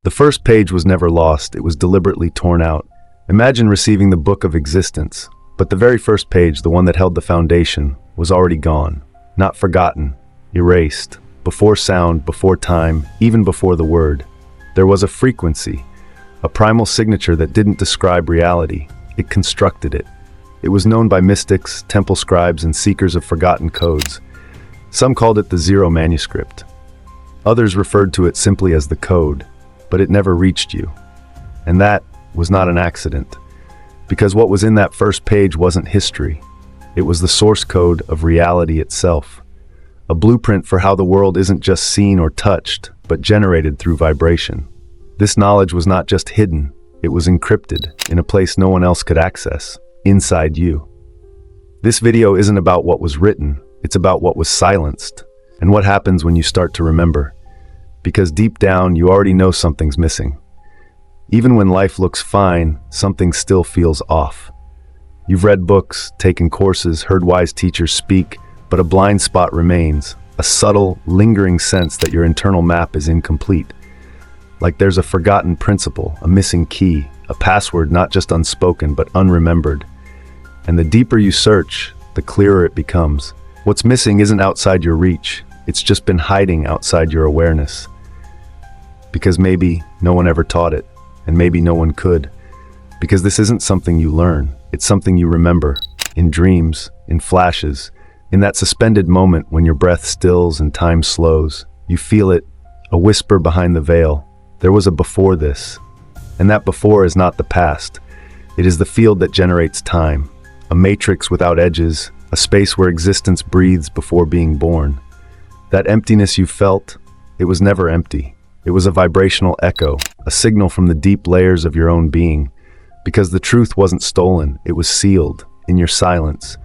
The first page was never lost, it was deliberately torn out. Imagine receiving the book of existence, but the very first page, the one that held the foundation, was already gone. Not forgotten, erased, before sound, before time, even before the word. There was a frequency, a primal signature that didn't describe reality, it constructed it. It was known by mystics, temple scribes, and seekers of forgotten codes. Some called it the Zero Manuscript. Others referred to it simply as the code, but it never reached you. And that was not an accident, because what was in that first page wasn't history. It was the source code of reality itself. A blueprint for how the world isn't just seen or touched, but generated through vibration. This knowledge was not just hidden, it was encrypted in a place no one else could access, inside you. This video isn't about what was written, it's about what was silenced, and what happens when you start to remember. Because deep down, you already know something's missing. Even when life looks fine, something still feels off. You've read books, taken courses, heard wise teachers speak, but a blind spot remains, a subtle, lingering sense that your internal map is incomplete. Like there's a forgotten principle, a missing key, a password not just unspoken but unremembered. And the deeper you search, the clearer it becomes. What's missing isn't outside your reach, it's just been hiding outside your awareness. Because maybe no one ever taught it, and maybe no one could. Because this isn't something you learn, it's something you remember, in dreams, in flashes, in that suspended moment when your breath stills and time slows. You feel it, a whisper behind the veil. There was a before this, and that before is not the past. It is the field that generates time, a matrix without edges, a space where existence breathes before being born. That emptiness you felt, it was never empty. It was a vibrational echo, a signal from the deep layers of your own being. Because the truth wasn't stolen, it was sealed, in your silence,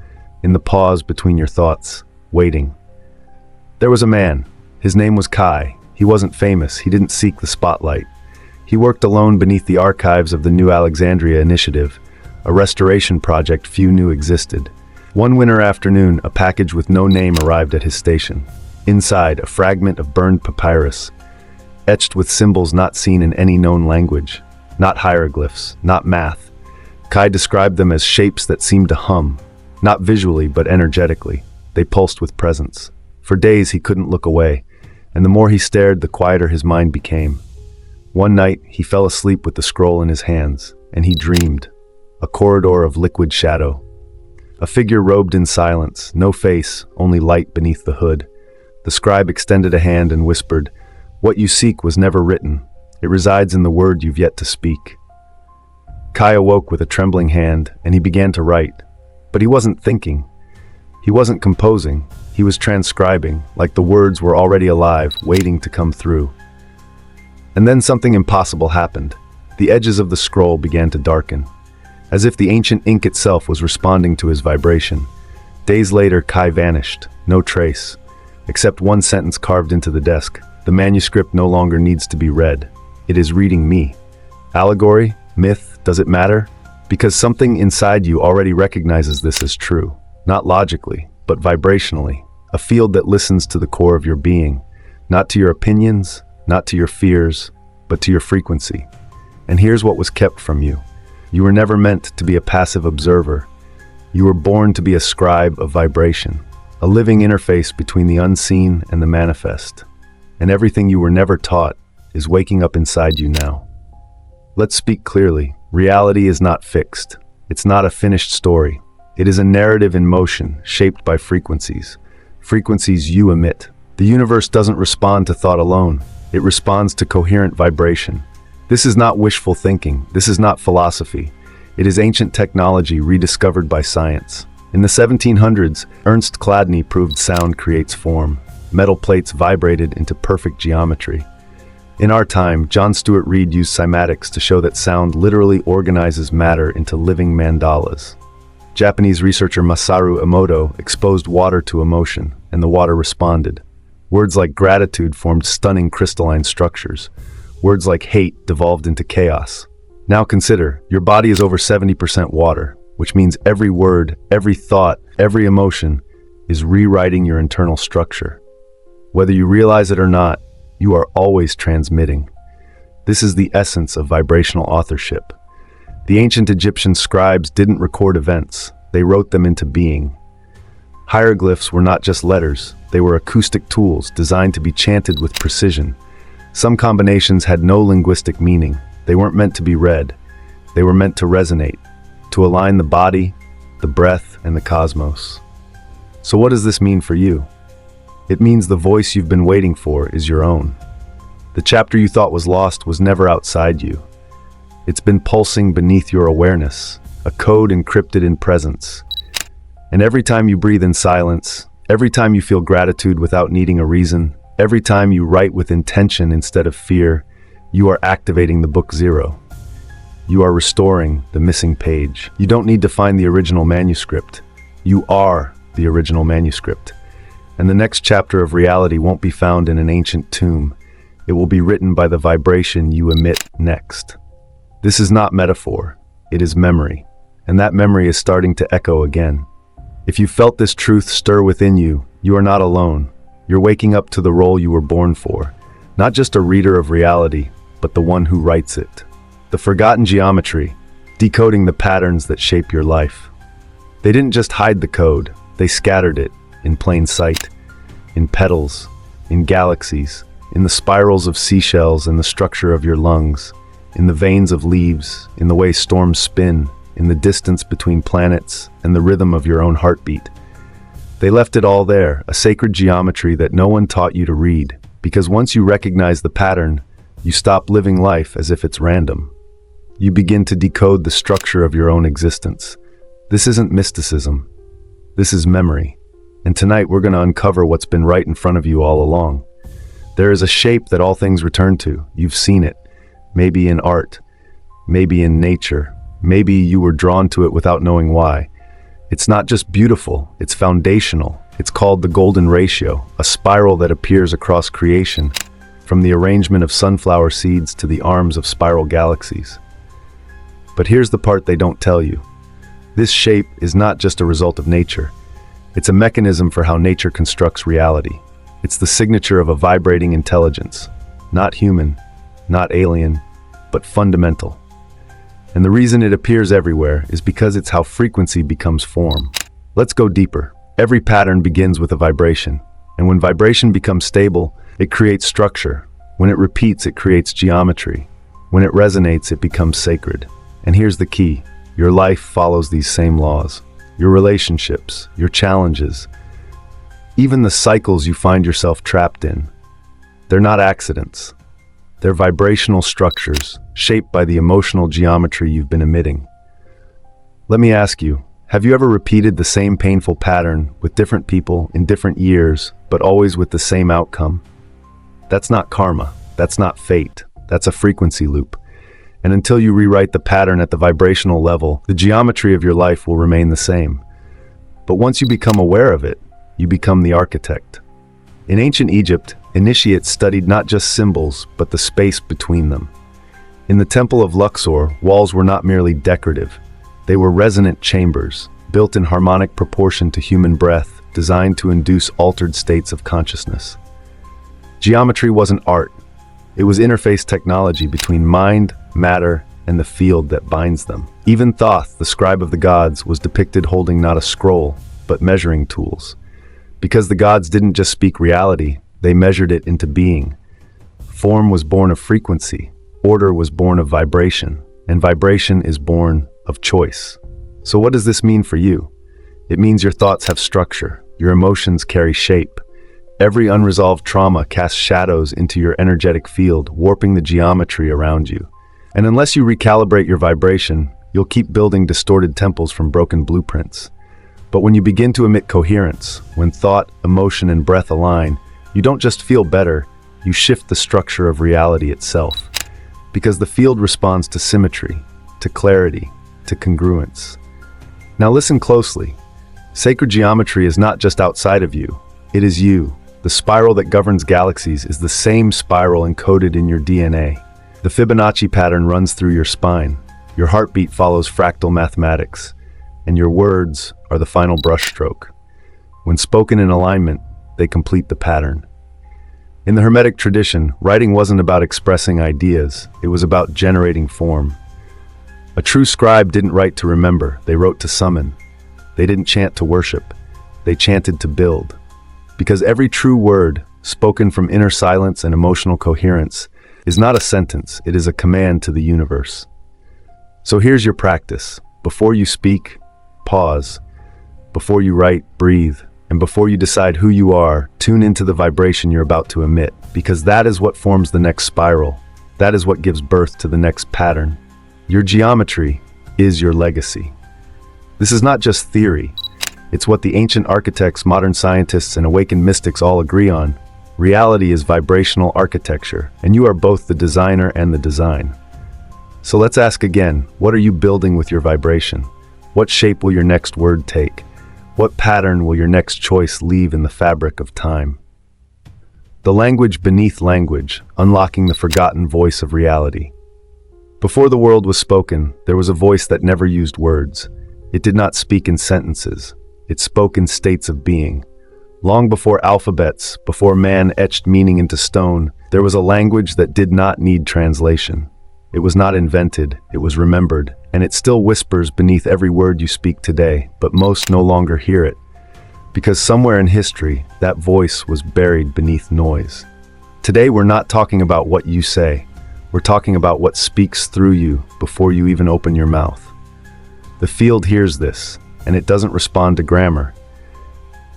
in the pause between your thoughts, waiting. There was a man. His name was Kai. He wasn't famous, he didn't seek the spotlight. He worked alone beneath the archives of the New Alexandria Initiative, a restoration project few knew existed. One winter afternoon, a package with no name arrived at his station. Inside, a fragment of burned papyrus, etched with symbols not seen in any known language, not hieroglyphs, not math. Kai described them as shapes that seemed to hum, not visually but energetically. They pulsed with presence. For days he couldn't look away, and the more he stared, the quieter his mind became. One night, he fell asleep with the scroll in his hands, and he dreamed. A corridor of liquid shadow. A figure robed in silence, no face, only light beneath the hood. The scribe extended a hand and whispered, "What you seek was never written. It resides in the word you've yet to speak." Kai awoke with a trembling hand, and he began to write. But he wasn't thinking. He wasn't composing. He was transcribing, like the words were already alive, waiting to come through. And then something impossible happened. The edges of the scroll began to darken, as if the ancient ink itself was responding to his vibration. Days later, Kai vanished, no trace, except one sentence carved into the desk. The manuscript no longer needs to be read. It is reading me. Allegory? Myth? Does it matter? Because something inside you already recognizes this as true. Not logically, but vibrationally. A field that listens to the core of your being. Not to your opinions, not to your fears, but to your frequency. And here's what was kept from you. You were never meant to be a passive observer. You were born to be a scribe of vibration. A living interface between the unseen and the manifest. And everything you were never taught is waking up inside you now. Let's speak clearly. Reality is not fixed. It's not a finished story. It is a narrative in motion, shaped by frequencies. Frequencies you emit. The universe doesn't respond to thought alone. It responds to coherent vibration. This is not wishful thinking. This is not philosophy. It is ancient technology rediscovered by science. In the 1700s, Ernst Chladni proved sound creates form. Metal plates vibrated into perfect geometry. In our time, John Stuart Reid used cymatics to show that sound literally organizes matter into living mandalas. Japanese researcher Masaru Emoto exposed water to emotion, and the water responded. Words like gratitude formed stunning crystalline structures. Words like hate devolved into chaos. Now consider, your body is over 70% water, which means every word, every thought, every emotion is rewriting your internal structure. Whether you realize it or not, you are always transmitting. This is the essence of vibrational authorship. The ancient Egyptian scribes didn't record events, they wrote them into being. Hieroglyphs were not just letters, they were acoustic tools designed to be chanted with precision. Some combinations had no linguistic meaning. They weren't meant to be read. They were meant to resonate, to align the body, the breath, and the cosmos. So what does this mean for you? It means the voice you've been waiting for is your own. The chapter you thought was lost was never outside you. It's been pulsing beneath your awareness, a code encrypted in presence. And every time you breathe in silence, every time you feel gratitude without needing a reason, every time you write with intention instead of fear, you are activating the book zero. You are restoring the missing page. You don't need to find the original manuscript. You are the original manuscript. And the next chapter of reality won't be found in an ancient tomb. It will be written by the vibration you emit next. This is not metaphor. It is memory. And that memory is starting to echo again. If you felt this truth stir within you, you are not alone. You're waking up to the role you were born for. Not just a reader of reality, but the one who writes it. The forgotten geometry, decoding the patterns that shape your life. They didn't just hide the code, they scattered it in plain sight. In petals, in galaxies, in the spirals of seashells and the structure of your lungs, in the veins of leaves, in the way storms spin, in the distance between planets and the rhythm of your own heartbeat. They left it all there, a sacred geometry that no one taught you to read, because once you recognize the pattern, you stop living life as if it's random. You begin to decode the structure of your own existence. This isn't mysticism. This is memory. And tonight we're going to uncover what's been right in front of you all along. There is a shape that all things return to. You've seen it. Maybe in art, maybe in nature, maybe you were drawn to it without knowing why. It's not just beautiful, it's foundational. It's called the golden ratio, a spiral that appears across creation, from the arrangement of sunflower seeds to the arms of spiral galaxies. But here's the part they don't tell you. This shape is not just a result of nature. It's a mechanism for how nature constructs reality. It's the signature of a vibrating intelligence, not human, not alien, but fundamental. And the reason it appears everywhere is because it's how frequency becomes form. Let's go deeper. Every pattern begins with a vibration, and when vibration becomes stable, it creates structure. When it repeats, it creates geometry. When it resonates, it becomes sacred. And here's the key. Your life follows these same laws. Your relationships, your challenges, even the cycles you find yourself trapped in. They're not accidents. They're vibrational structures shaped by the emotional geometry you've been emitting. Let me ask you, have you ever repeated the same painful pattern with different people in different years, but always with the same outcome? That's not karma. That's not fate. That's a frequency loop. And until you rewrite the pattern at the vibrational level, the geometry of your life will remain the same. But once you become aware of it, you become the architect. In ancient Egypt, initiates studied not just symbols, but the space between them. In the Temple of Luxor, walls were not merely decorative. They were resonant chambers, built in harmonic proportion to human breath, designed to induce altered states of consciousness. Geometry wasn't art. It was interface technology between mind, matter, and the field that binds them. Even Thoth, the scribe of the gods, was depicted holding not a scroll, but measuring tools. Because the gods didn't just speak reality, they measured it into being. Form was born of frequency, order was born of vibration, and vibration is born of choice. So what does this mean for you? It means your thoughts have structure, your emotions carry shape. Every unresolved trauma casts shadows into your energetic field, warping the geometry around you. And unless you recalibrate your vibration, you'll keep building distorted temples from broken blueprints. But when you begin to emit coherence, when thought, emotion, and breath align, you don't just feel better, you shift the structure of reality itself. Because the field responds to symmetry, to clarity, to congruence. Now listen closely. Sacred geometry is not just outside of you, it is you. The spiral that governs galaxies is the same spiral encoded in your DNA. The Fibonacci pattern runs through your spine. Your heartbeat follows fractal mathematics, and your words are the final brushstroke. When spoken in alignment, they complete the pattern. In the Hermetic tradition, writing wasn't about expressing ideas, it was about generating form. A true scribe didn't write to remember, they wrote to summon. They didn't chant to worship, they chanted to build. Because every true word, spoken from inner silence and emotional coherence, is not a sentence, it is a command to the universe. So here's your practice. Before you speak, pause. Before you write, breathe. And before you decide who you are, tune into the vibration you're about to emit, because that is what forms the next spiral. That is what gives birth to the next pattern. Your geometry is your legacy. This is not just theory. It's what the ancient architects, modern scientists, and awakened mystics all agree on. Reality is vibrational architecture, and you are both the designer and the design. So let's ask again, what are you building with your vibration? What shape will your next word take? What pattern will your next choice leave in the fabric of time? The language beneath language, unlocking the forgotten voice of reality. Before the world was spoken, there was a voice that never used words. It did not speak in sentences. It spoke in states of being. Long before alphabets, before man etched meaning into stone, there was a language that did not need translation. It was not invented, it was remembered, and it still whispers beneath every word you speak today, but most no longer hear it. Because somewhere in history, that voice was buried beneath noise. Today we're not talking about what you say, we're talking about what speaks through you before you even open your mouth. The field hears this, and it doesn't respond to grammar.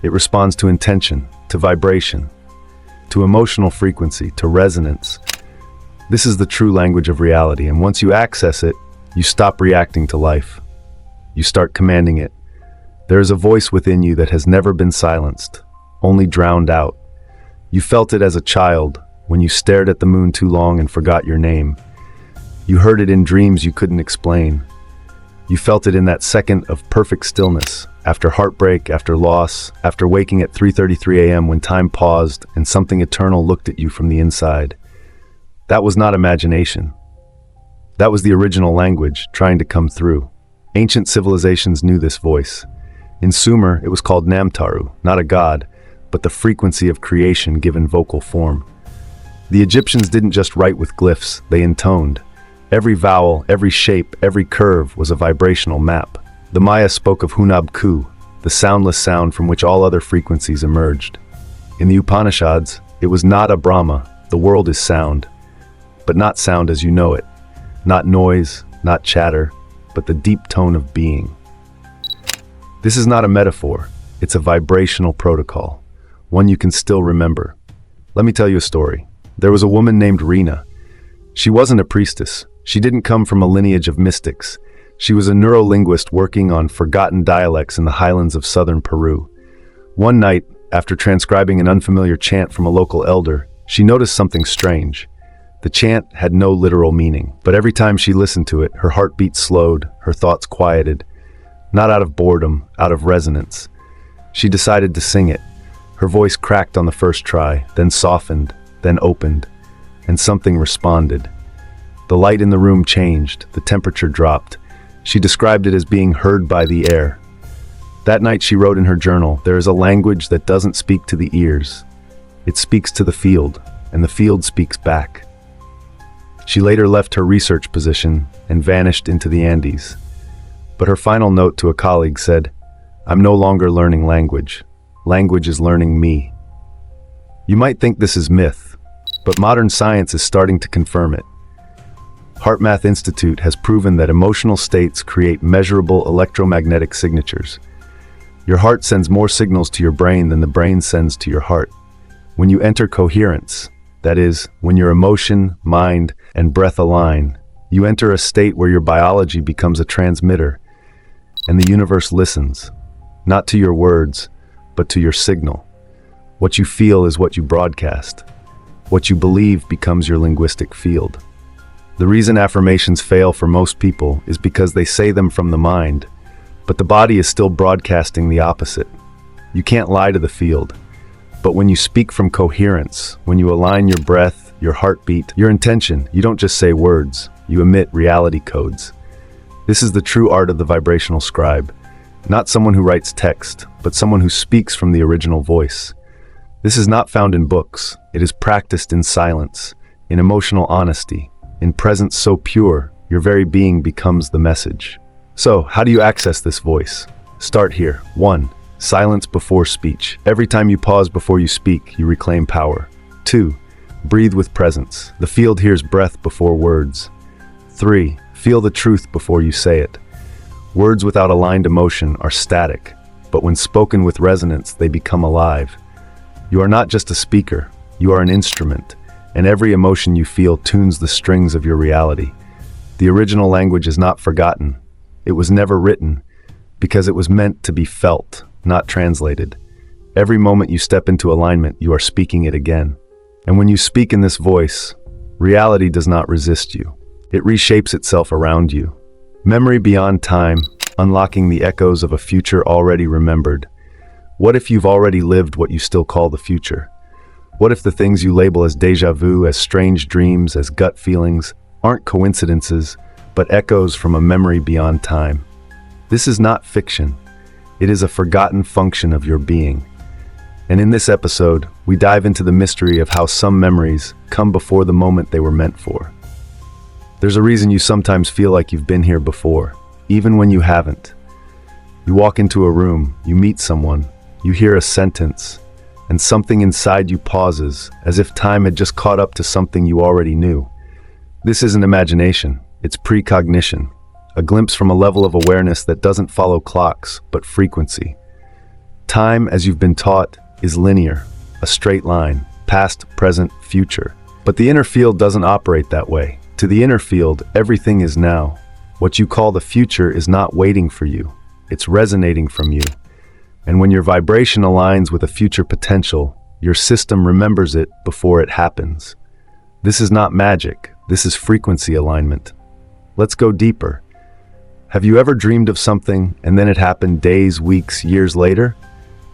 It responds to intention, to vibration, to emotional frequency, to resonance. This is the true language of reality, and once you access it, you stop reacting to life. You start commanding it. There is a voice within you that has never been silenced, only drowned out. You felt it as a child, when you stared at the moon too long and forgot your name. You heard it in dreams you couldn't explain. You felt it in that second of perfect stillness, after heartbreak, after loss, after waking at 3:33 a.m. when time paused and something eternal looked at you from the inside. That was not imagination. That was the original language trying to come through. Ancient civilizations knew this voice. In Sumer, it was called Namtaru, not a god, but the frequency of creation given vocal form. The Egyptians didn't just write with glyphs, they intoned. Every vowel, every shape, every curve was a vibrational map. The Maya spoke of Hunab-Ku, the soundless sound from which all other frequencies emerged. In the Upanishads, it was Nada Brahma, the world is sound. But not sound as you know it. Not noise, not chatter, but the deep tone of being. This is not a metaphor, it's a vibrational protocol, one you can still remember. Let me tell you a story. There was a woman named Rena. She wasn't a priestess. She didn't come from a lineage of mystics. She was a neurolinguist working on forgotten dialects in the highlands of southern Peru. One night, after transcribing an unfamiliar chant from a local elder, she noticed something strange. The chant had no literal meaning, but every time she listened to it, her heartbeat slowed, her thoughts quieted. Not out of boredom, out of resonance. She decided to sing it. Her voice cracked on the first try, then softened, then opened, and something responded. The light in the room changed, the temperature dropped. She described it as being heard by the air. That night she wrote in her journal, "There is a language that doesn't speak to the ears. It speaks to the field, and the field speaks back." She later left her research position and vanished into the Andes. But her final note to a colleague said, "I'm no longer learning language. Language is learning me." You might think this is myth, but modern science is starting to confirm it. HeartMath Institute has proven that emotional states create measurable electromagnetic signatures. Your heart sends more signals to your brain than the brain sends to your heart. When you enter coherence, that is, when your emotion, mind, and breath align, you enter a state where your biology becomes a transmitter, and the universe listens, not to your words, but to your signal. What you feel is what you broadcast. What you believe becomes your linguistic field. The reason affirmations fail for most people is because they say them from the mind, but the body is still broadcasting the opposite. You can't lie to the field. But when you speak from coherence, when you align your breath, your heartbeat, your intention, you don't just say words, you emit reality codes. This is the true art of the vibrational scribe. Not someone who writes text, but someone who speaks from the original voice. This is not found in books. It is practiced in silence, in emotional honesty, in presence so pure, your very being becomes the message. So, how do you access this voice? Start here. 1. Silence before speech. Every time you pause before you speak, you reclaim power. 2. Breathe with presence. The field hears breath before words. 3. Feel the truth before you say it. Words without aligned emotion are static, but when spoken with resonance, they become alive. You are not just a speaker, you are an instrument, and every emotion you feel tunes the strings of your reality. The original language is not forgotten. It was never written, because it was meant to be felt, not translated. Every moment you step into alignment, you are speaking it again. And when you speak in this voice, reality does not resist you. It reshapes itself around you. Memory beyond time, unlocking the echoes of a future already remembered. What if you've already lived what you still call the future? What if the things you label as déjà vu, as strange dreams, as gut feelings, aren't coincidences, but echoes from a memory beyond time? This is not fiction. It is a forgotten function of your being. And in this episode, we dive into the mystery of how some memories come before the moment they were meant for. There's a reason you sometimes feel like you've been here before, even when you haven't. You walk into a room, you meet someone, you hear a sentence, and something inside you pauses, as if time had just caught up to something you already knew. This isn't imagination, it's precognition, a glimpse from a level of awareness that doesn't follow clocks, but frequency. Time, as you've been taught, is linear, a straight line, past, present, future. But the inner field doesn't operate that way. To the inner field, everything is now. What you call the future is not waiting for you, it's resonating from you. And when your vibration aligns with a future potential, your system remembers it before it happens. This is not magic, this is frequency alignment. Let's go deeper. Have you ever dreamed of something and then it happened days, weeks, years later?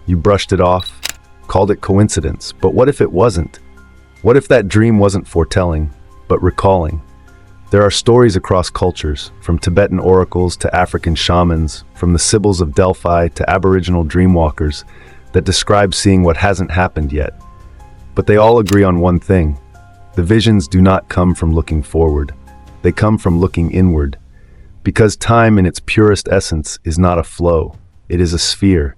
You brushed it off, called it coincidence, but what if it wasn't? What if that dream wasn't foretelling, but recalling? There are stories across cultures, from Tibetan oracles to African shamans, from the Sibyls of Delphi to Aboriginal dreamwalkers, that describe seeing what hasn't happened yet. But they all agree on one thing. The visions do not come from looking forward. They come from looking inward. Because time in its purest essence is not a flow, it is a sphere,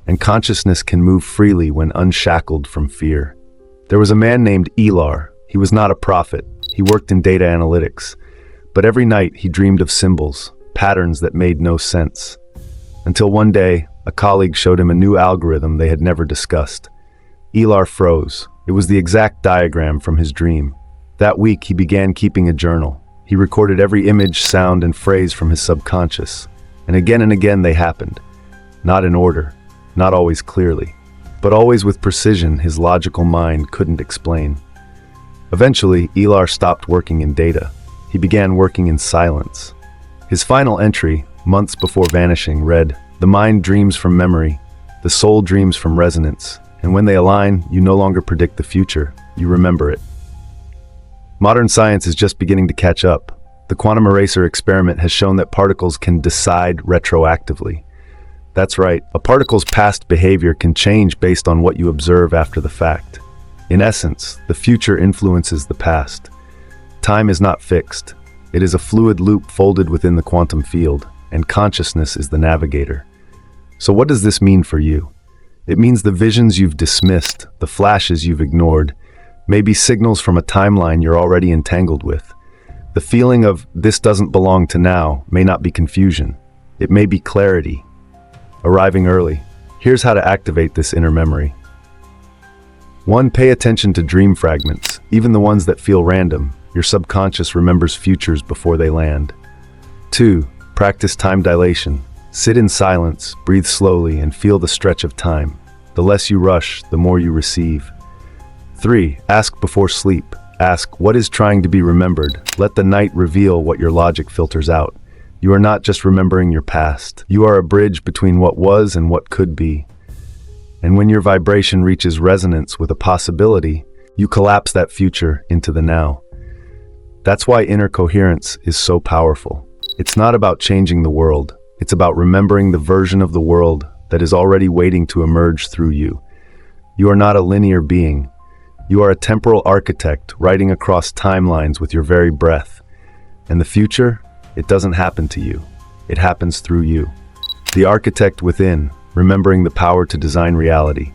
and consciousness can move freely when unshackled from fear. There was a man named Elar. He was not a prophet. He worked in data analytics. But every night he dreamed of symbols, patterns that made no sense. Until one day, a colleague showed him a new algorithm they had never discussed. Elar froze. It was the exact diagram from his dream. That week he began keeping a journal. He recorded every image, sound, and phrase from his subconscious. And again they happened. Not in order, not always clearly, but always with precision his logical mind couldn't explain. Eventually, Elar stopped working in data. He began working in silence. His final entry, months before vanishing, read, "The mind dreams from memory, the soul dreams from resonance, and when they align, you no longer predict the future, you remember it." Modern science is just beginning to catch up. The quantum eraser experiment has shown that particles can decide retroactively. That's right, a particle's past behavior can change based on what you observe after the fact. In essence, the future influences the past. Time is not fixed. It is a fluid loop folded within the quantum field, and consciousness is the navigator. So what does this mean for you? It means the visions you've dismissed, the flashes you've ignored, may be signals from a timeline you're already entangled with. The feeling of "this doesn't belong to now" may not be confusion. It may be clarity. Arriving early. Here's how to activate this inner memory. 1. Pay attention to dream fragments, even the ones that feel random. Your subconscious remembers futures before they land. 2. Practice time dilation. Sit in silence, breathe slowly, and feel the stretch of time. The less you rush, the more you receive. 3. Ask before sleep. Ask, what is trying to be remembered? Let the night reveal what your logic filters out. You are not just remembering your past. You are a bridge between what was and what could be. And when your vibration reaches resonance with a possibility, you collapse that future into the now. That's why inner coherence is so powerful. It's not about changing the world. It's about remembering the version of the world that is already waiting to emerge through you. You are not a linear being. You are a temporal architect writing across timelines with your very breath. And the future, it doesn't happen to you. It happens through you. The architect within, remembering the power to design reality.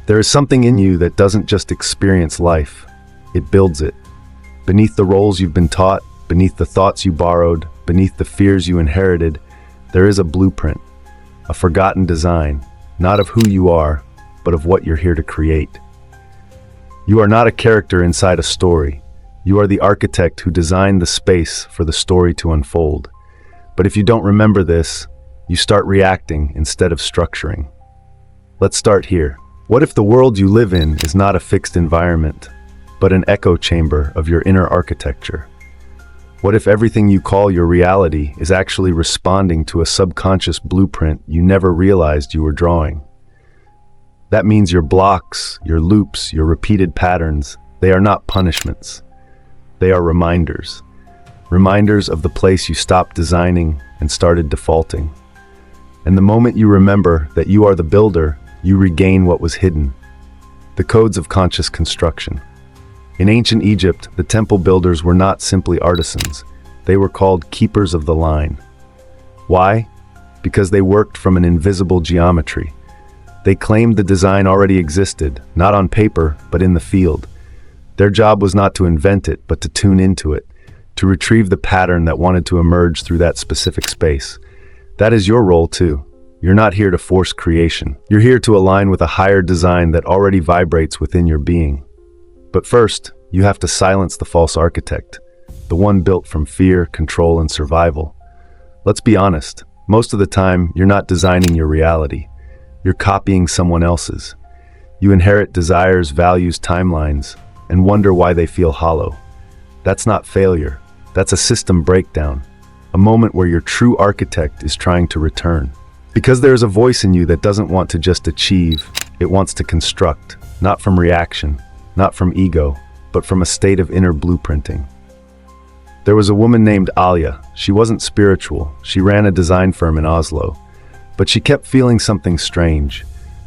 There is something in you that doesn't just experience life, it builds it. Beneath the roles you've been taught, beneath the thoughts you borrowed, beneath the fears you inherited, there is a blueprint, a forgotten design, not of who you are, but of what you're here to create. You are not a character inside a story. You are the architect who designed the space for the story to unfold. But if you don't remember this, you start reacting instead of structuring. Let's start here. What if the world you live in is not a fixed environment, but an echo chamber of your inner architecture? What if everything you call your reality is actually responding to a subconscious blueprint you never realized you were drawing? That means your blocks, your loops, your repeated patterns, they are not punishments. They are reminders. Reminders of the place you stopped designing and started defaulting. And the moment you remember that you are the builder, you regain what was hidden. The codes of conscious construction. In ancient Egypt, the temple builders were not simply artisans. They were called keepers of the line. Why? Because they worked from an invisible geometry. They claimed the design already existed, not on paper, but in the field. Their job was not to invent it, but to tune into it, to retrieve the pattern that wanted to emerge through that specific space. That is your role too. You're not here to force creation. You're here to align with a higher design that already vibrates within your being. But first, you have to silence the false architect, the one built from fear, control, and survival. Let's be honest, most of the time, you're not designing your reality. You're copying someone else's. You inherit desires, values, timelines, and wonder why they feel hollow. That's not failure. That's a system breakdown, a moment where your true architect is trying to return. Because there is a voice in you that doesn't want to just achieve, it wants to construct, not from reaction, not from ego, but from a state of inner blueprinting. There was a woman named Alia. She wasn't spiritual. She ran a design firm in Oslo. But she kept feeling something strange.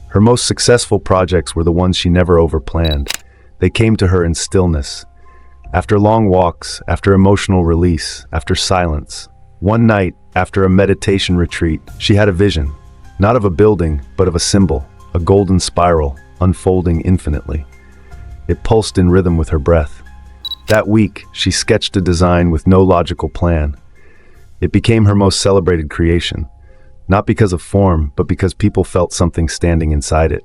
Her most successful projects were the ones she never overplanned. They came to her in stillness. After long walks, after emotional release, after silence. One night, after a meditation retreat, she had a vision. Not of a building, but of a symbol, a golden spiral, unfolding infinitely. It pulsed in rhythm with her breath. That week, she sketched a design with no logical plan. It became her most celebrated creation, not because of form, but because people felt something standing inside it.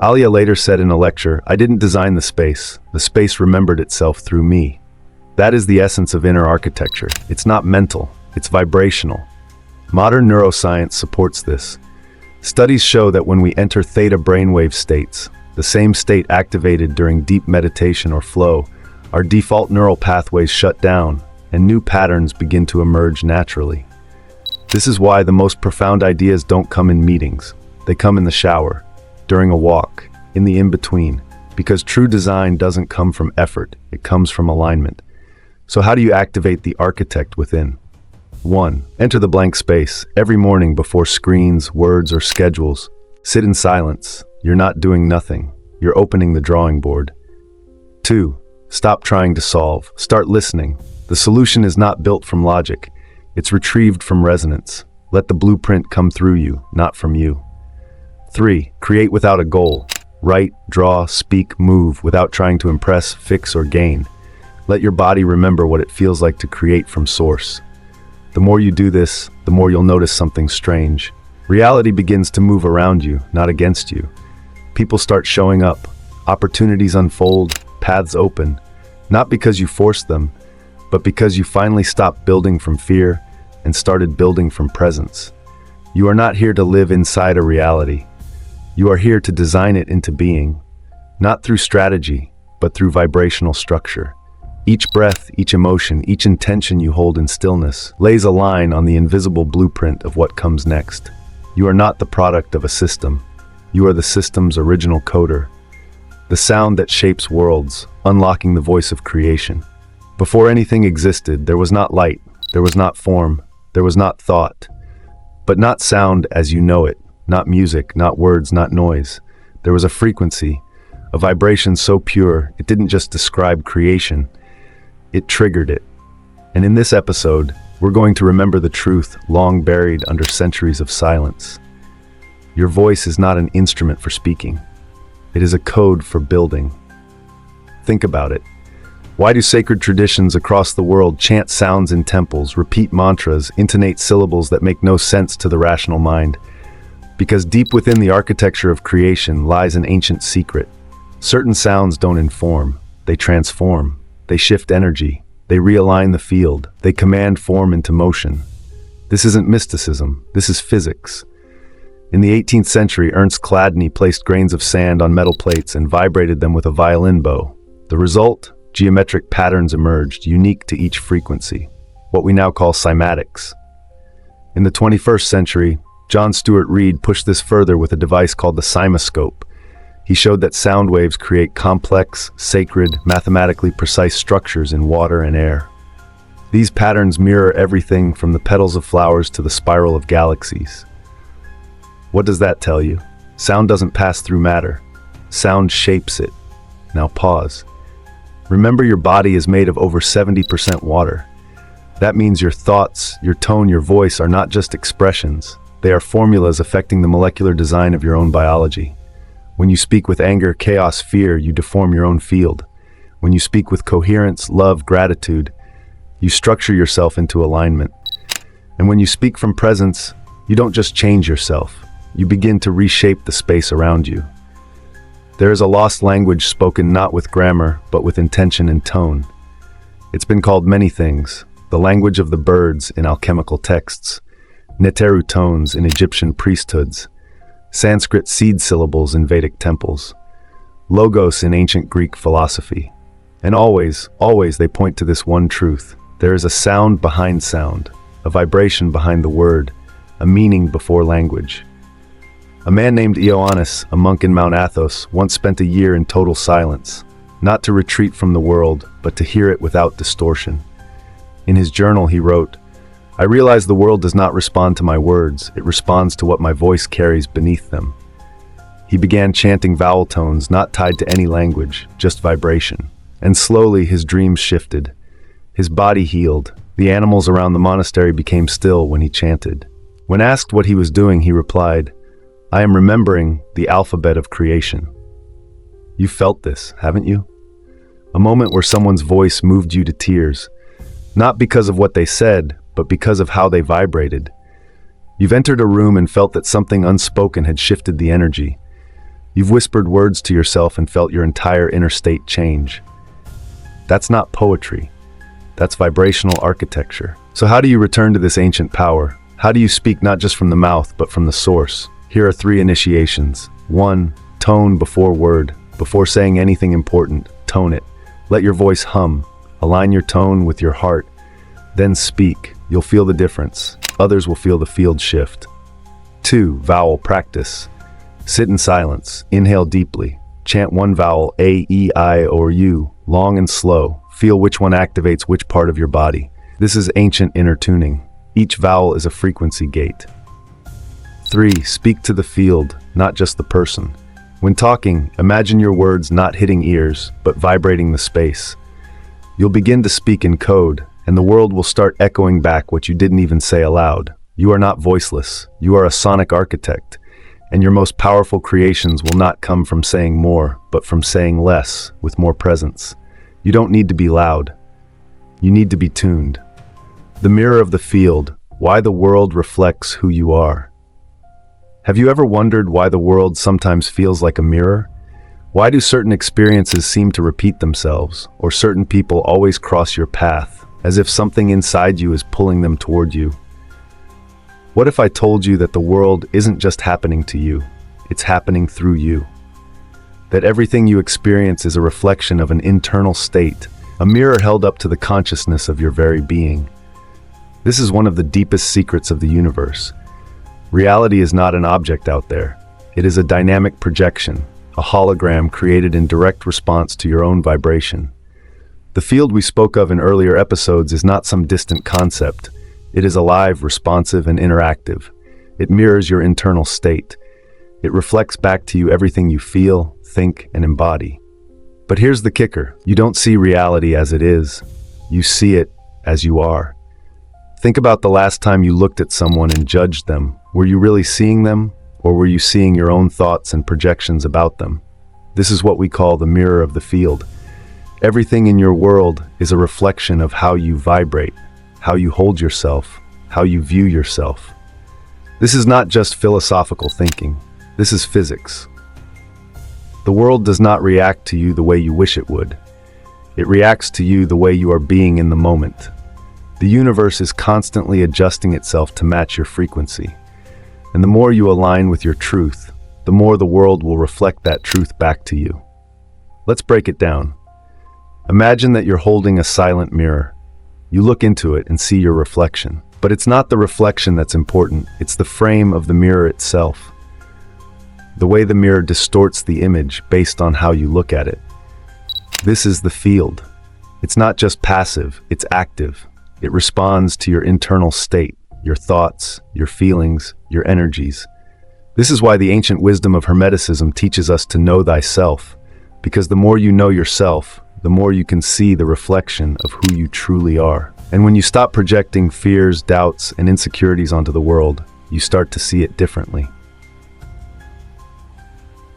Alia later said in a lecture, "I didn't design the space remembered itself through me." That is the essence of inner architecture. It's not mental, it's vibrational. Modern neuroscience supports this. Studies show that when we enter theta brainwave states, the same state activated during deep meditation or flow, our default neural pathways shut down and new patterns begin to emerge naturally. This is why the most profound ideas don't come in meetings. They come in the shower, during a walk, in the in-between, because true design doesn't come from effort, it comes from alignment. So how do you activate the architect within? 1. Enter the blank space every morning before screens, words, or schedules. Sit in silence. You're not doing nothing. You're opening the drawing board. 2. Stop trying to solve. Start listening. The solution is not built from logic. It's retrieved from resonance. Let the blueprint come through you, not from you. 3. Create without a goal. Write, draw, speak, move without trying to impress, fix, or gain. Let your body remember what it feels like to create from source. The more you do this, the more you'll notice something strange. Reality begins to move around you, not against you. People start showing up. Opportunities unfold, paths open. Not because you forced them, but because you finally stopped building from fear and started building from presence. You are not here to live inside a reality. You are here to design it into being, not through strategy, but through vibrational structure. Each breath, each emotion, each intention you hold in stillness lays a line on the invisible blueprint of what comes next. You are not the product of a system. You are the system's original coder. The sound that shapes worlds, unlocking the voice of creation. Before anything existed, there was not light, there was not form, there was not thought. But not sound as you know it, not music, not words, not noise, There was a frequency, a vibration so pure, it didn't just describe creation, it triggered it. And in this episode, we're going to remember the truth long buried under centuries of silence. Your voice is not an instrument for speaking. It is a code for building. Think about it. Why do sacred traditions across the world chant sounds in temples, repeat mantras, intonate syllables that make no sense to the rational mind? Because deep within the architecture of creation lies an ancient secret. Certain sounds don't inform, they transform, they shift energy, they realign the field, they command form into motion. This isn't mysticism, this is physics. In the 18th century, Ernst Chladni placed grains of sand on metal plates and vibrated them with a violin bow. The result? Geometric patterns emerged, unique to each frequency, what we now call cymatics. In the 21st century, John Stuart Reid pushed this further with a device called the cymoscope. He showed that sound waves create complex, sacred, mathematically precise structures in water and air. These patterns mirror everything from the petals of flowers to the spiral of galaxies. What does that tell you? Sound doesn't pass through matter. Sound shapes it. Now pause. Remember, your body is made of over 70% water. That means your thoughts, your tone, your voice are not just expressions. They are formulas affecting the molecular design of your own biology. When you speak with anger, chaos, fear, you deform your own field. When you speak with coherence, love, gratitude, you structure yourself into alignment. And when you speak from presence, you don't just change yourself. You begin to reshape the space around you. There is a lost language spoken not with grammar, but with intention and tone. It's been called many things: the language of the birds in alchemical texts, Neteru tones in Egyptian priesthoods, Sanskrit seed syllables in Vedic temples, logos in ancient Greek philosophy. And always they point to this one truth: there is a sound behind sound, a vibration behind the word, a meaning before language. A man named Ioannis, a monk in Mount Athos, once spent a year in total silence, not to retreat from the world, but to hear it without distortion. In his journal he wrote, "I realize the world does not respond to my words, it responds to what my voice carries beneath them." He began chanting vowel tones not tied to any language, just vibration. And slowly his dreams shifted. His body healed. The animals around the monastery became still when he chanted. When asked what he was doing, he replied, "I am remembering the alphabet of creation." You felt this, haven't you? A moment where someone's voice moved you to tears, not because of what they said, but because of how they vibrated. You've entered a room and felt that something unspoken had shifted the energy. You've whispered words to yourself and felt your entire inner state change. That's not poetry. That's vibrational architecture. So how do you return to this ancient power? How do you speak not just from the mouth, but from the source? Here are 3 initiations. 1. Tone before word. Before saying anything important, tone it. Let your voice hum. Align your tone with your heart. Then speak. You'll feel the difference. Others will feel the field shift. 2. Vowel practice. Sit in silence. Inhale deeply. Chant one vowel, A, E, I, or U, long and slow. Feel which one activates which part of your body. This is ancient inner tuning. Each vowel is a frequency gate. 3. Speak to the field, not just the person. When talking, imagine your words not hitting ears, but vibrating the space. You'll begin to speak in code, and the world will start echoing back what you didn't even say aloud. You are not voiceless. You are a sonic architect, and your most powerful creations will not come from saying more, but from saying less, with more presence. You don't need to be loud. You need to be tuned. The mirror of the field, why the world reflects who you are. Have you ever wondered why the world sometimes feels like a mirror? Why do certain experiences seem to repeat themselves, or certain people always cross your path, as if something inside you is pulling them toward you? What if I told you that the world isn't just happening to you, it's happening through you? That everything you experience is a reflection of an internal state, a mirror held up to the consciousness of your very being. This is one of the deepest secrets of the universe. Reality is not an object out there. It is a dynamic projection, a hologram created in direct response to your own vibration. The field we spoke of in earlier episodes is not some distant concept. It is alive, responsive, and interactive. It mirrors your internal state. It reflects back to you everything you feel, think, and embody. But here's the kicker. You don't see reality as it is. You see it as you are. Think about the last time you looked at someone and judged them. Were you really seeing them, or were you seeing your own thoughts and projections about them? This is what we call the mirror of the field. Everything in your world is a reflection of how you vibrate, how you hold yourself, how you view yourself. This is not just philosophical thinking. This is physics. The world does not react to you the way you wish it would. It reacts to you the way you are being in the moment. The universe is constantly adjusting itself to match your frequency. And the more you align with your truth, the more the world will reflect that truth back to you. Let's break it down. Imagine that you're holding a silent mirror. You look into it and see your reflection. But it's not the reflection that's important, it's the frame of the mirror itself. The way the mirror distorts the image based on how you look at it. This is the field. It's not just passive, it's active. It responds to your internal state, your thoughts, your feelings, your energies. This is why the ancient wisdom of hermeticism teaches us to know thyself, because the more you know yourself, the more you can see the reflection of who you truly are. And when you stop projecting fears, doubts, and insecurities onto the world, you start to see it differently.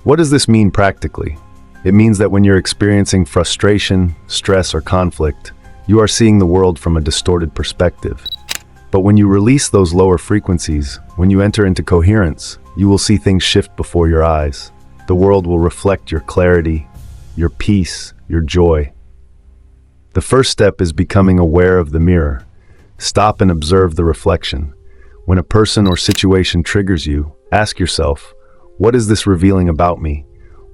What does this mean practically? It means that when you're experiencing frustration, stress, or conflict, you are seeing the world from a distorted perspective. But when you release those lower frequencies, when you enter into coherence, you will see things shift before your eyes. The world will reflect your clarity, your peace, your joy. The first step is becoming aware of the mirror. Stop and observe the reflection. When a person or situation triggers you, ask yourself, what is this revealing about me?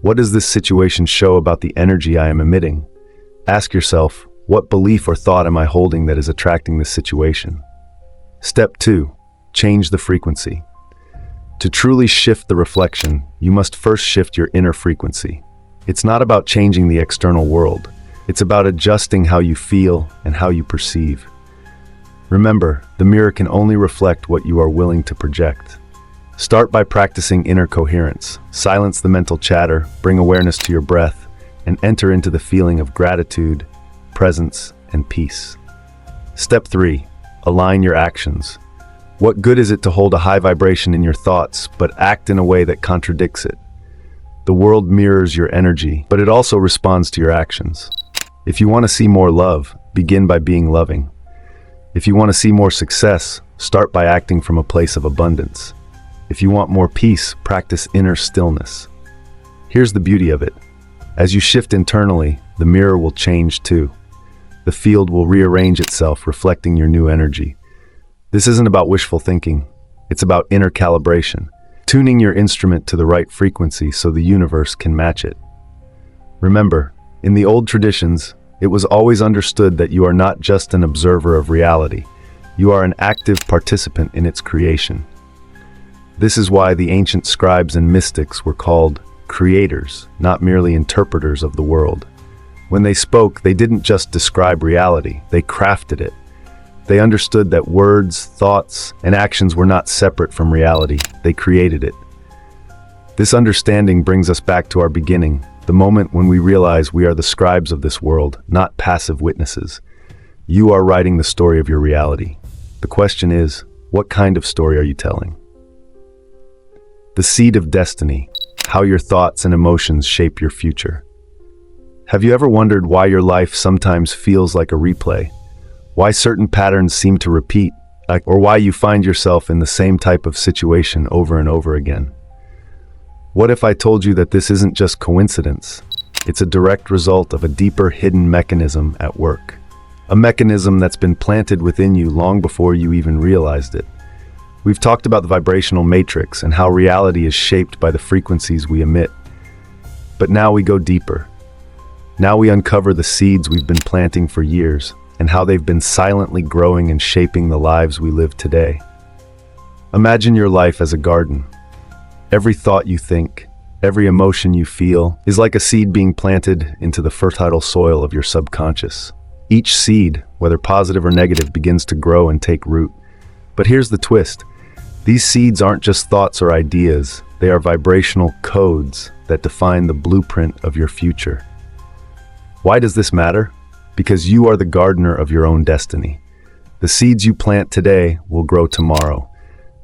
What does this situation show about the energy I am emitting? Ask yourself, what belief or thought am I holding that is attracting this situation? Step 2. Change the frequency. To truly shift the reflection, you must first shift your inner frequency. It's not about changing the external world. It's about adjusting how you feel and how you perceive. Remember, the mirror can only reflect what you are willing to project. Start by practicing inner coherence. Silence the mental chatter, bring awareness to your breath, and enter into the feeling of gratitude, presence, and peace. Step 3. Align your actions. What good is it to hold a high vibration in your thoughts, but act in a way that contradicts it? The world mirrors your energy, but it also responds to your actions. If you want to see more love, begin by being loving. If you want to see more success, start by acting from a place of abundance. If you want more peace, practice inner stillness. Here's the beauty of it. As you shift internally, the mirror will change too. The field will rearrange itself, reflecting your new energy. This isn't about wishful thinking. It's about inner calibration, tuning your instrument to the right frequency so the universe can match it. Remember, in the old traditions, it was always understood that you are not just an observer of reality. You are an active participant in its creation. This is why the ancient scribes and mystics were called creators, not merely interpreters of the world. When they spoke, they didn't just describe reality, they crafted it. They understood that words, thoughts, and actions were not separate from reality, they created it. This understanding brings us back to our beginning, the moment when we realize we are the scribes of this world, not passive witnesses. You are writing the story of your reality. The question is, what kind of story are you telling? The seed of destiny, how your thoughts and emotions shape your future. Have you ever wondered why your life sometimes feels like a replay? Why certain patterns seem to repeat, or why you find yourself in the same type of situation over and over again? What if I told you that this isn't just coincidence? It's a direct result of a deeper hidden mechanism at work. A mechanism that's been planted within you long before you even realized it. We've talked about the vibrational matrix and how reality is shaped by the frequencies we emit. But now we go deeper. Now we uncover the seeds we've been planting for years and how they've been silently growing and shaping the lives we live today. Imagine your life as a garden. Every thought you think, every emotion you feel is like a seed being planted into the fertile soil of your subconscious. Each seed, whether positive or negative, begins to grow and take root. But here's the twist. These seeds aren't just thoughts or ideas, they are vibrational codes that define the blueprint of your future. Why does this matter? Because you are the gardener of your own destiny. The seeds you plant today will grow tomorrow.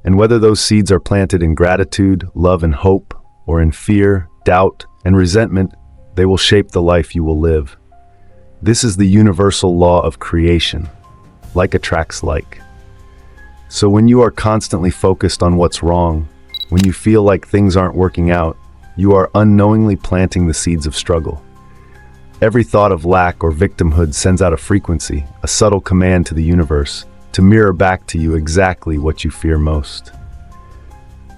And whether those seeds are planted in gratitude, love, and hope, or in fear, doubt, and resentment, they will shape the life you will live. This is the universal law of creation. Like attracts like. So when you are constantly focused on what's wrong, when you feel like things aren't working out, you are unknowingly planting the seeds of struggle. Every thought of lack or victimhood sends out a frequency, a subtle command to the universe, to mirror back to you exactly what you fear most.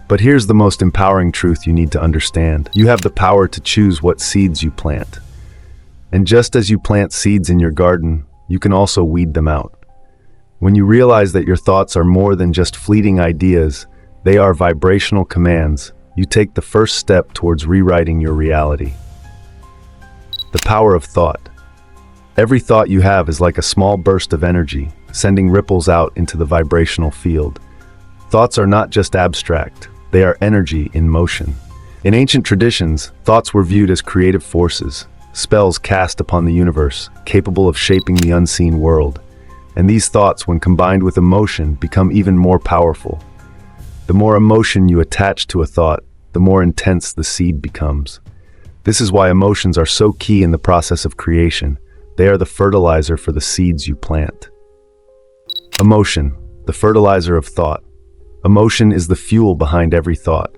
But here's the most empowering truth you need to understand. You have the power to choose what seeds you plant. And just as you plant seeds in your garden, you can also weed them out. When you realize that your thoughts are more than just fleeting ideas, they are vibrational commands, you take the first step towards rewriting your reality. The power of thought. Every thought you have is like a small burst of energy, sending ripples out into the vibrational field. Thoughts are not just abstract, they are energy in motion. In ancient traditions, thoughts were viewed as creative forces, spells cast upon the universe, capable of shaping the unseen world. And these thoughts, when combined with emotion, become even more powerful. The more emotion you attach to a thought, the more intense the seed becomes. This is why emotions are so key in the process of creation. They are the fertilizer for the seeds you plant. Emotion, the fertilizer of thought. Emotion is the fuel behind every thought.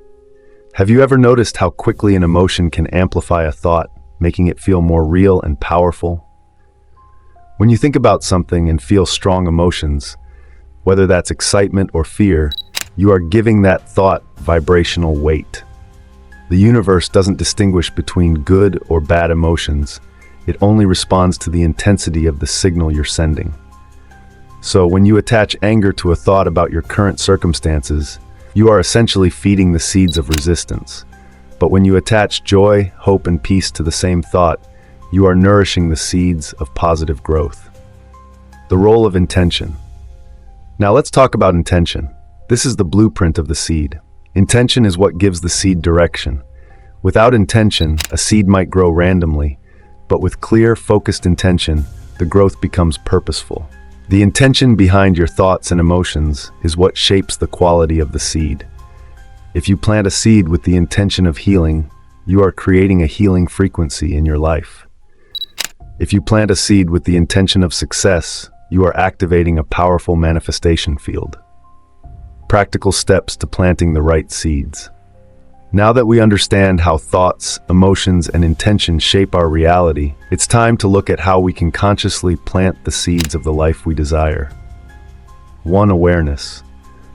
Have you ever noticed how quickly an emotion can amplify a thought, making it feel more real and powerful? When you think about something and feel strong emotions, whether that's excitement or fear, you are giving that thought vibrational weight. The universe doesn't distinguish between good or bad emotions. It only responds to the intensity of the signal you're sending. So when you attach anger to a thought about your current circumstances, you are essentially feeding the seeds of resistance. But when you attach joy, hope, and peace to the same thought, you are nourishing the seeds of positive growth. The role of intention. Now let's talk about intention. This is the blueprint of the seed. Intention is what gives the seed direction. Without intention, a seed might grow randomly, but with clear, focused intention, the growth becomes purposeful. The intention behind your thoughts and emotions is what shapes the quality of the seed. If you plant a seed with the intention of healing, you are creating a healing frequency in your life. If you plant a seed with the intention of success, you are activating a powerful manifestation field. Practical steps to planting the right seeds. Now that we understand how thoughts, emotions, and intention shape our reality, it's time to look at how we can consciously plant the seeds of the life we desire. 1. Awareness.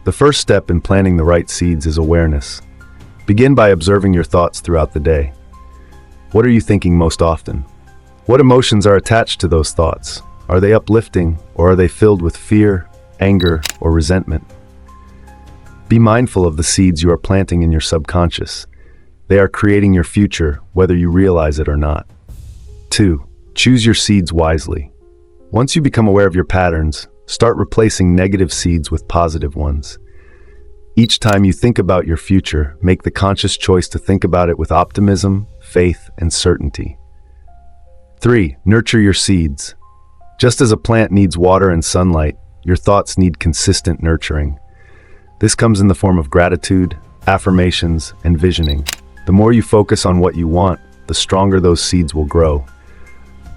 The first step in planting the right seeds is awareness. Begin by observing your thoughts throughout the day. What are you thinking most often? What emotions are attached to those thoughts? Are they uplifting, or are they filled with fear, anger, or resentment? Be mindful of the seeds you are planting in your subconscious. They are creating your future, whether you realize it or not. 2. Choose your seeds wisely. Once you become aware of your patterns, start replacing negative seeds with positive ones. Each time you think about your future, make the conscious choice to think about it with optimism, faith, and certainty. 3. Nurture your seeds. Just as a plant needs water and sunlight, your thoughts need consistent nurturing. This comes in the form of gratitude, affirmations, and visioning. The more you focus on what you want, the stronger those seeds will grow.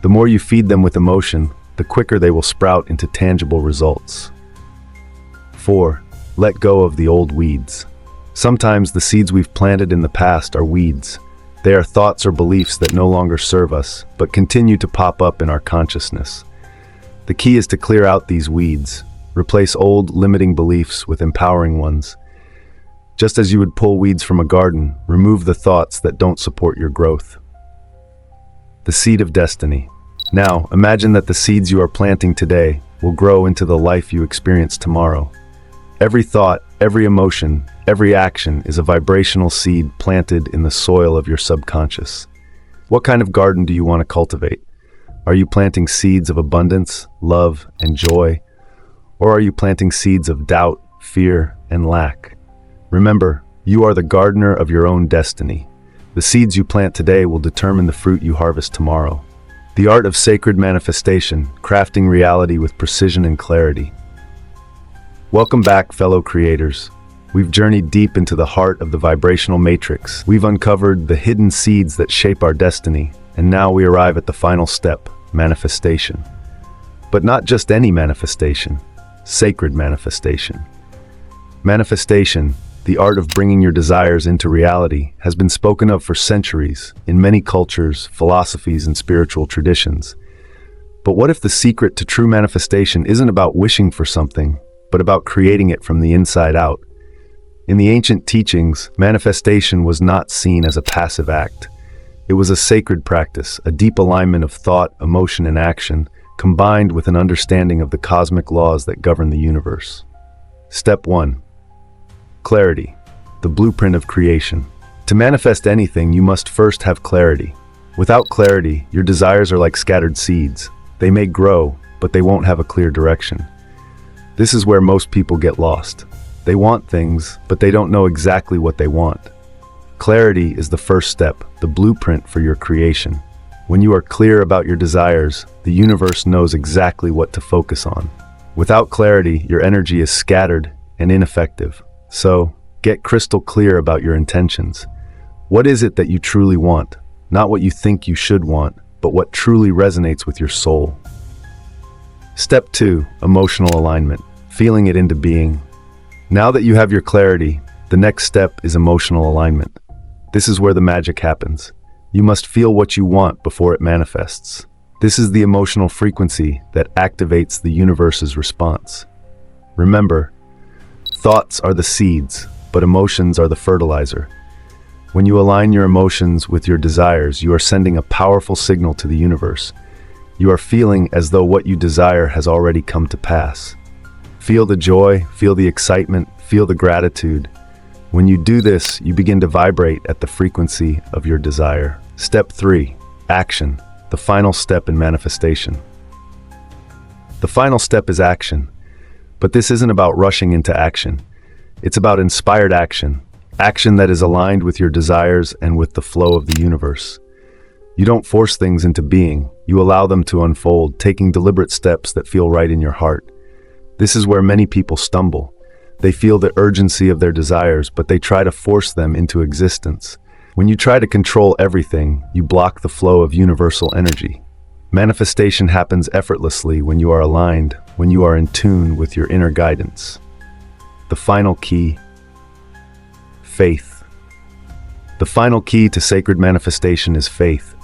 The more you feed them with emotion, the quicker they will sprout into tangible results. 4. Let go of the old weeds. Sometimes the seeds we've planted in the past are weeds. They are thoughts or beliefs that no longer serve us, but continue to pop up in our consciousness. The key is to clear out these weeds. Replace old, limiting beliefs with empowering ones. Just as you would pull weeds from a garden, remove the thoughts that don't support your growth. The seed of destiny. Now, imagine that the seeds you are planting today will grow into the life you experience tomorrow. Every thought, every emotion, every action is a vibrational seed planted in the soil of your subconscious. What kind of garden do you want to cultivate? Are you planting seeds of abundance, love, and joy? Or are you planting seeds of doubt, fear, and lack? Remember, you are the gardener of your own destiny. The seeds you plant today will determine the fruit you harvest tomorrow. The art of sacred manifestation, crafting reality with precision and clarity. Welcome back, fellow creators. We've journeyed deep into the heart of the vibrational matrix. We've uncovered the hidden seeds that shape our destiny, and now we arrive at the final step, manifestation. But not just any manifestation, sacred manifestation. Manifestation, the art of bringing your desires into reality, has been spoken of for centuries in many cultures, philosophies, and spiritual traditions. But what if the secret to true manifestation isn't about wishing for something, but about creating it from the inside out? In the ancient teachings, manifestation was not seen as a passive act. It was a sacred practice, a deep alignment of thought, emotion, and action, combined with an understanding of the cosmic laws that govern the universe. Step 1. Clarity, the blueprint of creation. To manifest anything, you must first have clarity. Without clarity, your desires are like scattered seeds. They may grow, but they won't have a clear direction. This is where most people get lost. They want things, but they don't know exactly what they want. Clarity is the first step, the blueprint for your creation. When you are clear about your desires, the universe knows exactly what to focus on. Without clarity, your energy is scattered and ineffective. So, get crystal clear about your intentions. What is it that you truly want? Not what you think you should want, but what truly resonates with your soul. Step 2. Emotional alignment, feeling it into being. Now that you have your clarity, the next step is emotional alignment. This is where the magic happens. You must feel what you want before it manifests. This is the emotional frequency that activates the universe's response. Remember, thoughts are the seeds, but emotions are the fertilizer. When you align your emotions with your desires, you are sending a powerful signal to the universe. You are feeling as though what you desire has already come to pass. Feel the joy, feel the excitement, feel the gratitude. When you do this, you begin to vibrate at the frequency of your desire. Step 3. Action, the final step in manifestation. The final step is action, but this isn't about rushing into action. It's about inspired action, action that is aligned with your desires and with the flow of the universe. You don't force things into being, you allow them to unfold, taking deliberate steps that feel right in your heart. This is where many people stumble. They feel the urgency of their desires, but they try to force them into existence. When you try to control everything, you block the flow of universal energy. Manifestation happens effortlessly when you are aligned, when you are in tune with your inner guidance. The final key, faith. The final key to sacred manifestation is faith.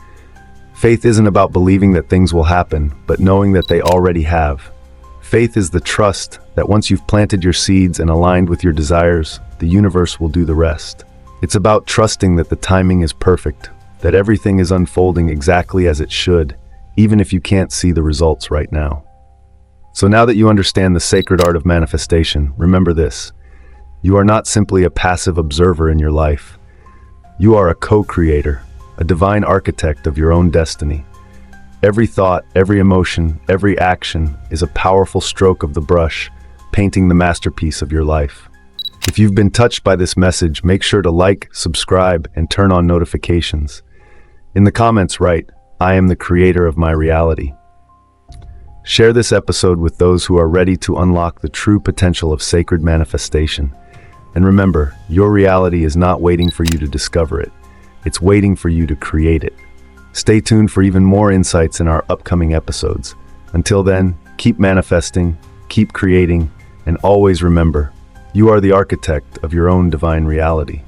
Faith isn't about believing that things will happen, but knowing that they already have. Faith is the trust that once you've planted your seeds and aligned with your desires, the universe will do the rest. It's about trusting that the timing is perfect, that everything is unfolding exactly as it should, even if you can't see the results right now. So now that you understand the sacred art of manifestation, remember this. You are not simply a passive observer in your life. You are a co-creator, a divine architect of your own destiny. Every thought, every emotion, every action is a powerful stroke of the brush, painting the masterpiece of your life. If you've been touched by this message, make sure to like, subscribe, and turn on notifications. In the comments, write, "I am the creator of my reality." Share this episode with those who are ready to unlock the true potential of sacred manifestation. And remember, your reality is not waiting for you to discover it. It's waiting for you to create it. Stay tuned for even more insights in our upcoming episodes. Until then, keep manifesting, keep creating, and always remember, you are the architect of your own divine reality.